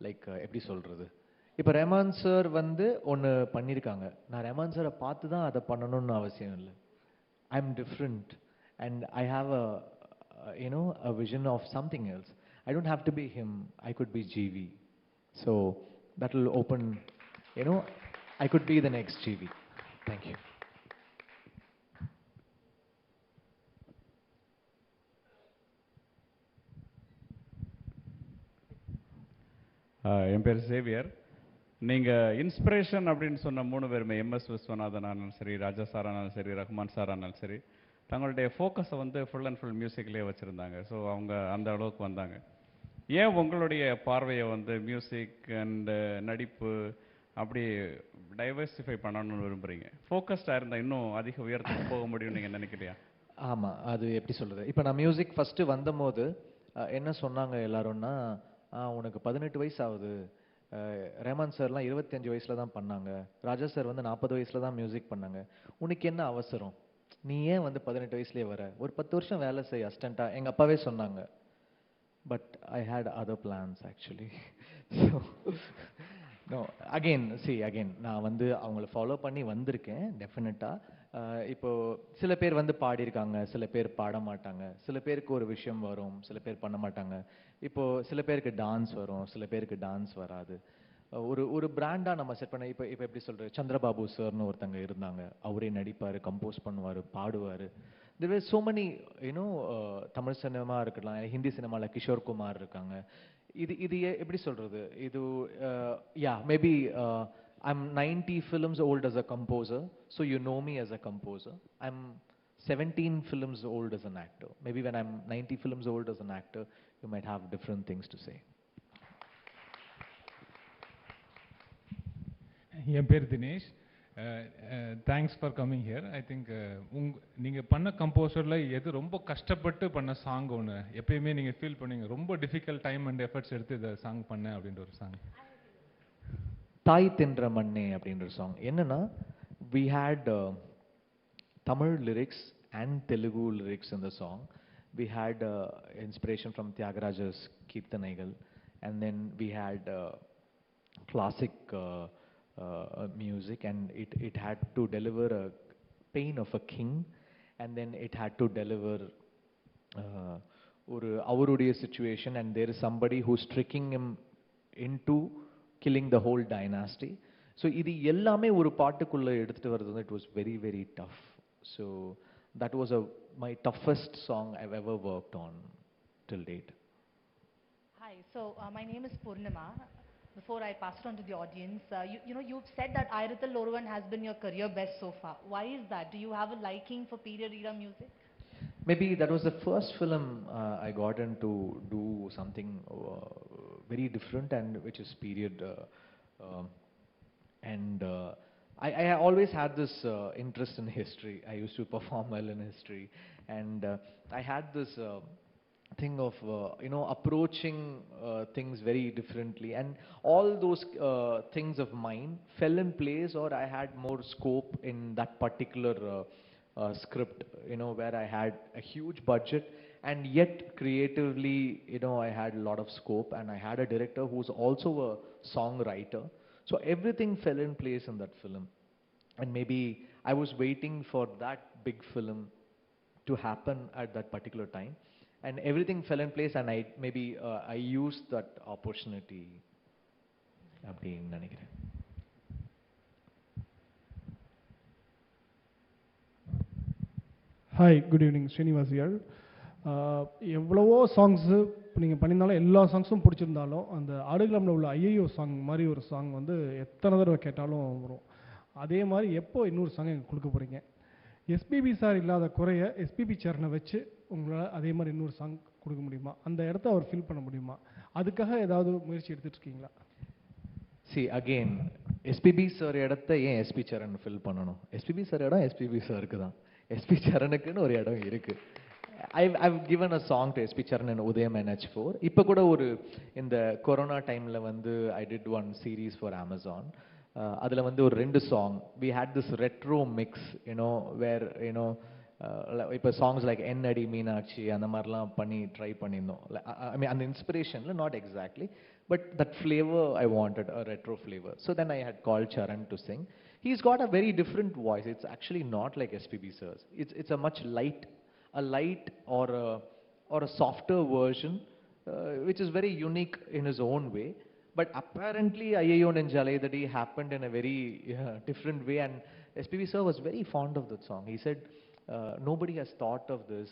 Speaker 4: like எப்படி சொல்றது, இப்போ Rahman sir வந்து ஒன்று பண்ணியிருக்காங்க, நான் ரஹ்மான் சாரை பார்த்து தான் அதை பண்ணணும்னு அவசியம் இல்லை. I am different and I have a vision of something else. I don't have to be him, I could be GV. So that will open, I could be the next GV. Thank you.
Speaker 6: என் பேர் Xavier. நீங்கள் inspiration அப்படின்னு சொன்ன 3 பேருமே, MS Viswanathan ஆனாலும் சரி, ராஜா sir ஆனாலும் சரி, Rahman sir ஆனாலும் சரி, தங்களுடைய ஃபோக்கஸை வந்து ஃபுல் அண்ட் ஃபுல் மியூசிக்லேயே வச்சுருந்தாங்க. ஸோ அவங்க அந்த அளவுக்கு வந்தாங்க. ஏன் உங்களுடைய பார்வையை வந்து மியூசிக் அண்டு நடிப்பு அப்படி டைவர்சிஃபை பண்ணணும்னு விரும்புகிறீங்க. ஃபோக்கஸ்டாக இருந்தால் இன்னும் அதிக உயரத்துக்கு போக முடியும்னு நீங்கள் நினைக்கிறியா?
Speaker 4: ஆமாம், அது எப்படி சொல்கிறது, இப்போ நான் மியூசிக் ஃபஸ்ட்டு வந்தபோது என்ன சொன்னாங்க எல்லாரும்னா, உனக்கு 18 வயசு ஆகுது, ரஹ்மான் சார்லாம் 25 வயசில் தான் பண்ணாங்க, ராஜா சார் வந்து 40 வயசில் தான் மியூசிக் பண்ணாங்க, உனக்கு என்ன அவசரம், நீ ஏன் வந்து 18 வயசுலேயே வர, ஒரு 10 வருஷம் வேலை செய் அசிஸ்டண்ட்டாக, எங்கள் அப்பாவே சொன்னாங்க. But I had other plans actually. So no, again நான் வந்து அவங்கள ஃபாலோ பண்ணி வந்திருக்கேன் டெஃபினட்டாக. இப்போது சில பேர் வந்து பாடியிருக்காங்க, சில பேர் பாட மாட்டாங்க, சில பேருக்கு ஒரு விஷயம் வரும், சில பேர் பண்ண மாட்டாங்க. இப்போது சில பேருக்கு டான்ஸ் வரும், சில பேருக்கு டான்ஸ் வராது. ஒரு பிராண்டாக நம்ம செட் பண்ண, இப்போ எப்படி சொல்கிறது, சந்திரபாபு சார்னு ஒருத்தங்க இருந்தாங்க, அவரே நடிப்பார், கம்போஸ் பண்ணுவார், பாடுவார். There were so many, Tamil cinema இருக்கலாம், ஹிந்தி சினிமாவில் கிஷோர் குமார் இருக்காங்க. இது எப்படி சொல்கிறது, இது maybe I'm 90 films old as a composer, so you know me as a composer. I'm 17 films old as an actor. Maybe when I'm 90 films old as an actor, you might have different things to say.
Speaker 7: என் பேர் Dinesh. Thanks for coming here. I think நீங்கள் பண்ண கம்போசரில் எது ரொம்ப கஷ்டப்பட்டு பண்ண song ஒன்று எப்பயுமே நீங்கள் ஃபீல் பண்ணுவீங்க, ரொம்ப டிஃபிகல்ட் டைம் அண்ட் எஃபர்ட்ஸ் எடுத்து இதை சாங் பண்ணேன் அப்படின்ற ஒரு சாங்?
Speaker 4: தாய் தின்ற மண்ணே அப்படின்ற சாங். என்னன்னா, we had Tamil lyrics and Telugu lyrics in the song. We had inspiration from Tyagaraja's Keerthanaigal, and then we had classic music, and it had to deliver a pain of a king, and then it had to deliver ஒரு அவருடைய situation, and there is somebody who's tricking him into killing the whole dynasty. So இது எல்லாமே ஒரு பாட்டுக்குள்ள எடுத்துட்டு வரது வந்து it was very very tough. So that was my toughest song I've ever worked on till date.
Speaker 8: Hi, so my name is Purnima. Before I pass it on to the audience, you've said that Ayrathil Oruvan has been your career best so far. Why is that? Do you have a liking for period era music?
Speaker 4: Maybe that was the first film I got into do something very different, and which is period. I always had this interest in history. I used to perform well in history, and I had this thing of approaching things very differently, and all those things of mine fell in place, or I had more scope in that particular script, where I had a huge budget, and yet creatively, I had a lot of scope, and I had a director who's also a songwriter. So everything fell in place in that film, and maybe I was waiting for that big film to happen at that particular time, and everything fell in place, and I used that opportunity. அப்படின்னு நினைக்கிறேன்.
Speaker 9: Hi, good evening. Srinivas here. எவ்வளவோ songs நீங்கள் பண்ணியிருந்தாலும் எல்லா சாங்ஸும் பிடிச்சிருந்தாலும் அந்த ஆடுகளமில் உள்ள ஐயோ சாங் மாதிரி ஒரு சாங் வந்து எத்தனை தடவை கேட்டாலும் வரும். அதே மாதிரி எப்போ இன்னொரு சாங் எங்களுக்கு கொடுக்க போகிறீங்க? எஸ்பிபி சார் இல்லாத குறைய எஸ்பிபி சரணை வச்சு உங்களால் அதே மாதிரி இன்னொரு சாங் கொடுக்க முடியுமா? அந்த இடத்த அவர் ஃபீல் பண்ண முடியுமா? அதுக்காக ஏதாவது முயற்சி எடுத்துகிட்டு இருக்கீங்களா?
Speaker 4: அகெயின் எஸ்பிபி சார் இடத்த ஏன் எஸ்பி சரண் ஃபில் பண்ணணும்? எஸ்பிபி சார் இடம் எஸ்பிபி சாருக்கு தான். எஸ்பி சரணுக்குன்னு ஒரு இடம் இருக்குது. I've given a song to SP Charan in Udayam NH4. இப்போ கூட இந்த கொரோனா டைமில் வந்து I did one series for Amazon. அதில் வந்து ஒரு 2 song. We had this retro mix, where, இப்போ songs like Ennadi Meenakshi அந்த மாதிரிலாம் பண்ணி ட்ரை பண்ணியிருந்தோம். I mean, அந்த இன்ஸ்பிரேஷனில் not exactly, but that flavor I wanted, a retro flavor. So then I had called Charan to sing. He's got a very different voice. It's actually not like SPB sir's. It's a much light or a softer version, which is very unique in his own way. But apparently, Ayyo Nenjalaidadi happened in a very different way, and SPB sir was very fond of that song. He said, nobody has thought of this.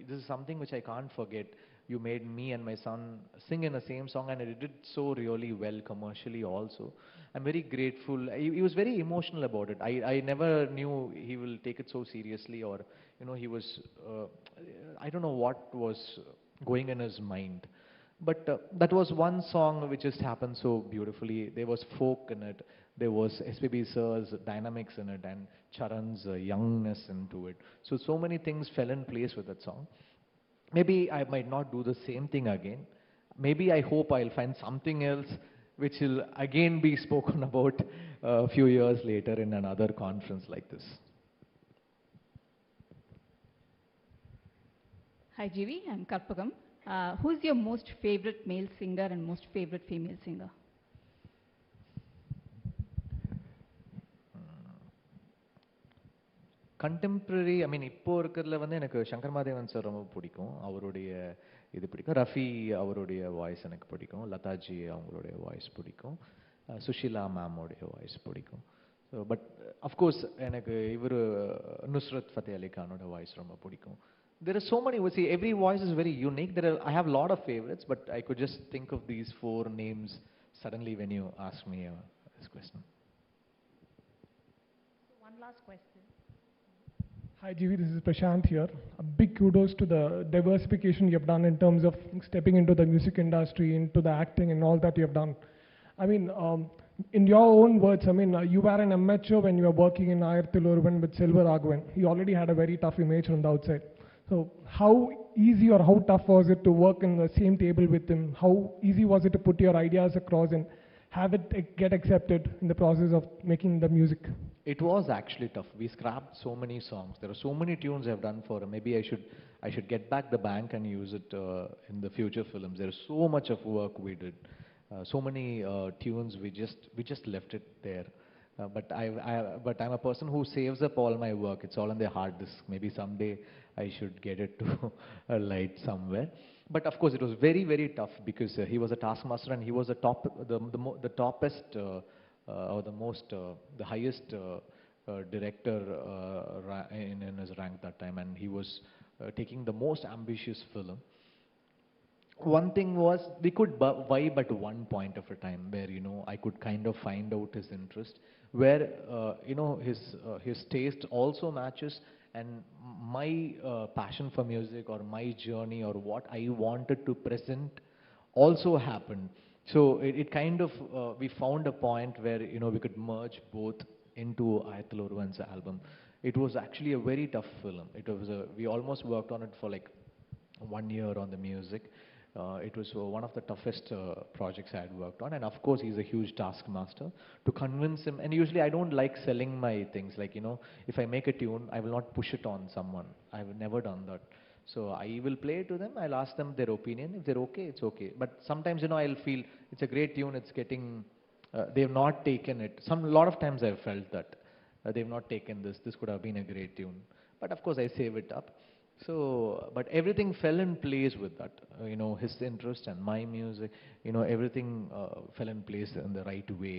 Speaker 4: This is something which I can't forget. You made me and my son sing in the same song, and it did so really well commercially also. I'm very grateful. He was very emotional about it. I never knew he will take it so seriously, or he was I don't know what was going in his mind. But that was one song which just happened so beautifully. There was folk in it. There was SPB sir's dynamics in it and Charan's youngness into it. So many things fell in place with that song. Maybe I might not do the same thing again. Maybe I hope I'll find something else which will again be spoken about a few years later in another conference like this.
Speaker 10: Hi GV, I'm Karpagam. Who's your most favorite male singer and most favorite female singer?
Speaker 4: Contemporary, I mean, இப்போ இருக்கிறதுல வந்து எனக்கு Shankar Mahadevan sir ரொம்ப பிடிக்கும். அவருடைய இது பிடிக்கும். ரஃபி அவருடைய வாய்ஸ் எனக்கு பிடிக்கும். லதாஜி அவங்களுடைய வாய்ஸ் பிடிக்கும். சுஷீலா மேமோடைய வாய்ஸ் பிடிக்கும். ஸோ பட் அஃப்கோர்ஸ் எனக்கு இவர் நுஸ்ரத் ஃபத்தே அலி கானோட வாய்ஸ் ரொம்ப பிடிக்கும். There are so many, see, every voice is very unique. I have a lot of favorites, but I could just think of these 4 names suddenly when you ask me this question.
Speaker 8: One last question.
Speaker 9: Hi GV, this is Prashant here. A big kudos to the diversification you have done in terms of stepping into the music industry, into the acting and all that you have done. I mean, in your own words, I mean, you were an amateur when you were working in Ayrathil Oruvan with Selva Raghavan. He already had a very tough image from the outside. So how easy or how tough was it to work in the same table with him? How easy was it to put your ideas across and have it get accepted in the process of making the music?
Speaker 4: It was actually tough. We scrapped so many songs. There are so many tunes I've done for him. Maybe I should get back the bank and use it in the future films. There is so much of work we did. So many tunes we just left it there. But I'm a person who saves up all my work. It's all on the hard disk. Maybe someday I should get it to a light somewhere. But of course, it was very, very tough because he was a taskmaster and he was the toppest or the highest director in his rank that time, and he was taking the most ambitious film. One thing was we could vibe at one point of a time where I could kind of find out his interest, where his taste also matches, and my passion for music or my journey or what I wanted to present also happened. So it kind of we found a point where we could merge both into Ayrathil Oruvan's album. It was actually a very tough film. We almost worked on it for like 1 year on the music. It was one of the toughest projects I had worked on, and of course he's a huge taskmaster. To convince him, and usually I don't like selling my things, like if I make a tune, I will not push it on someone. I've never done that. So I will play it to them, I'll ask them their opinion. If they're okay, it's okay. But sometimes I'll feel it's a great tune, it's getting, they've not taken it. A lot of times I've felt that they've not taken this could have been a great tune. But of course I save it up. So, but everything fell in place with that, his interest and my music, everything fell in place in the right way,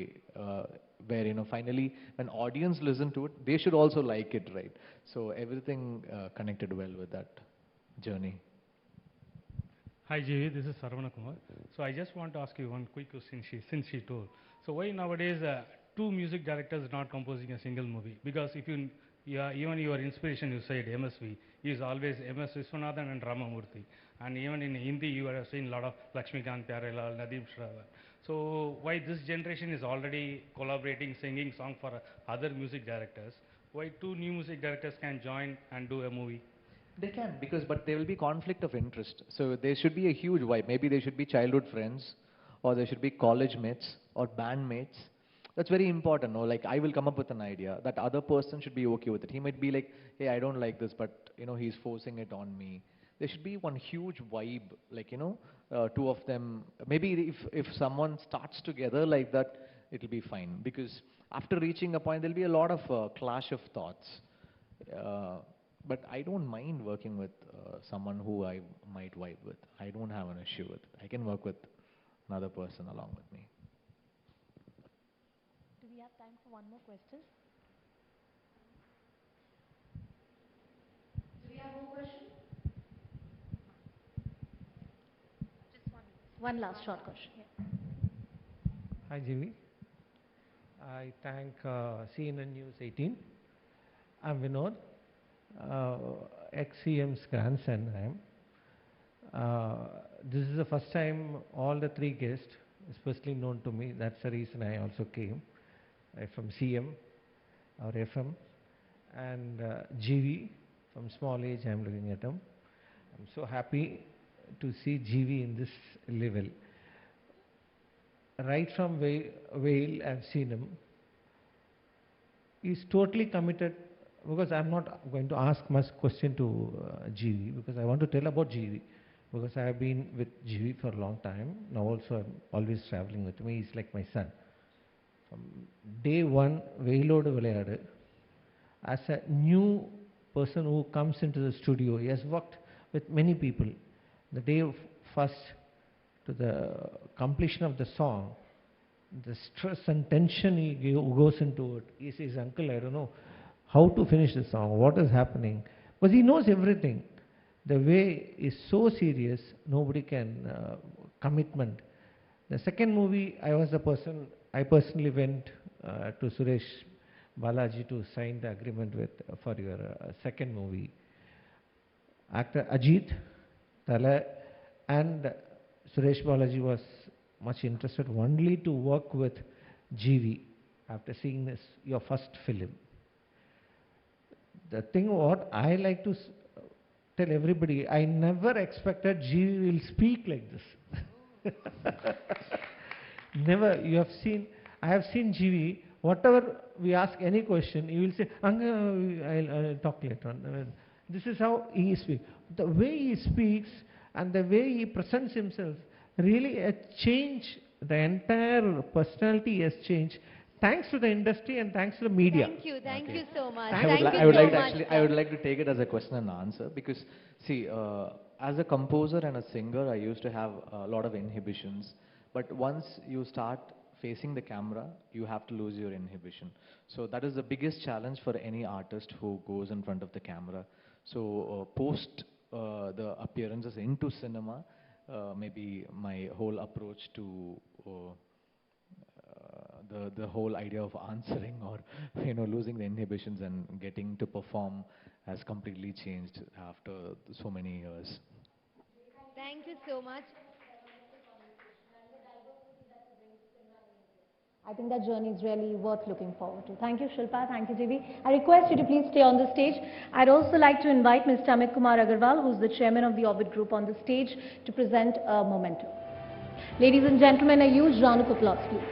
Speaker 4: where, finally, when audience listen to it, they should also like it, right? So everything connected well with that journey.
Speaker 11: Hi GV, this is Sarvana Kumar. So I just want to ask you one quick question since she told. So why nowadays 2 music directors not composing a single movie? Because if even your inspiration, you said MSV, is always MS Viswanathan and Ramamurthy. And even in Hindi, you are seeing a lot of Lakshmikant Pyarelal, Nadeem Shravan. So why this generation is already collaborating, singing song for other music directors? Why 2 new music directors can join and do a movie?
Speaker 4: They can, but there will be conflict of interest. So there should be a huge vibe. Maybe they should be childhood friends, or they should be college mates or band mates. That's very important. No? Like I will come up with an idea. That other person should be okay with it. He might be like, hey, I don't like this, but he's forcing it on me. There should be one huge vibe, like 2 of them. Maybe if someone starts together like that, it'll be fine. Because after reaching a point, there'll be a lot of clash of thoughts. But I don't mind working with someone who I might vibe with. I don't have an issue with it. I can work with another person along with me.
Speaker 8: Do we have time for one more question?
Speaker 2: Do we have more questions?
Speaker 8: Just
Speaker 2: One last short question.
Speaker 12: Hi Jimmy. I thank CNN News 18. I'm Vinod, ex-CM's grandson I am. this is the first time all the three guests is personally known to me. That's the reason I also came. From CM or FM and GV. From small age I'm looking at him. I'm so happy to see GV in this level. Right from Vale, I've seen him. He's totally committed, because I'm not going to ask much question to GV, because I want to tell about GV, because I have been with GV for a long time. Now also I'm always traveling with me. He's like my son. From day one, Vailodu Vilayadu, as a new person who comes into the studio, he has worked with many people. The day of first to the completion of the song, the stress and tension he goes into it. He says, "Uncle, I don't know how to finish the song, what is happening?" But he knows everything. The way is so serious, nobody can commitment. The second movie, I personally went to Suresh Balaji to sign the agreement with for your second movie. Actor Ajit, Tala and Suresh Balaji was much interested only to work with GV after seeing this, your first film. The thing what I like to tell everybody, I never expected GV will speak like this. Never. I have seen GV, whatever we ask any question, he will say, I'll talk later on. This is how he speaks. The way he speaks and the way he presents himself, really a change. The entire personality has changed. Thanks to the industry and thanks to the media.
Speaker 3: Thank you so much.
Speaker 4: I would like to take it as a question and answer, because see, as a composer and a singer, I used to have a lot of inhibitions. But once you start facing the camera, you have to lose your inhibition. So that is the biggest challenge for any artist who goes in front of the camera. So post the appearances into cinema, maybe my whole approach to the whole idea of answering or losing the inhibitions and getting to perform has completely changed after so many years.
Speaker 3: Thank you so much.
Speaker 2: I think that journey is really worth looking forward to. Thank you, Shilpa. Thank you, JV. I request you to please stay on the stage. I'd also like to invite Mr. Amit Kumar Agarwal, who's the chairman of the Orbit Group, on the stage to present a memento. Ladies and gentlemen, a huge round of applause, please.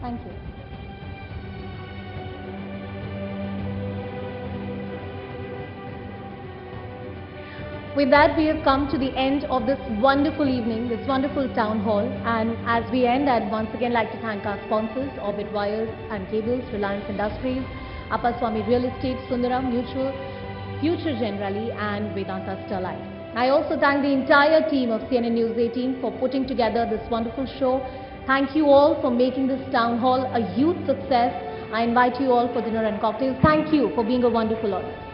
Speaker 2: Thank you. With that, we have come to the end of this wonderful evening, this wonderful town hall. And as we end, I'd once again like to thank our sponsors, Orbit Wires and Cables, Reliance Industries, Appaswamy Real Estate, Sundaram Mutual, Future Generali, and Vedanta Sterlite. I also thank the entire team of CNN News 18 for putting together this wonderful show. Thank you all for making this town hall a huge success. I invite you all for dinner and cocktails. Thank you for being a wonderful audience.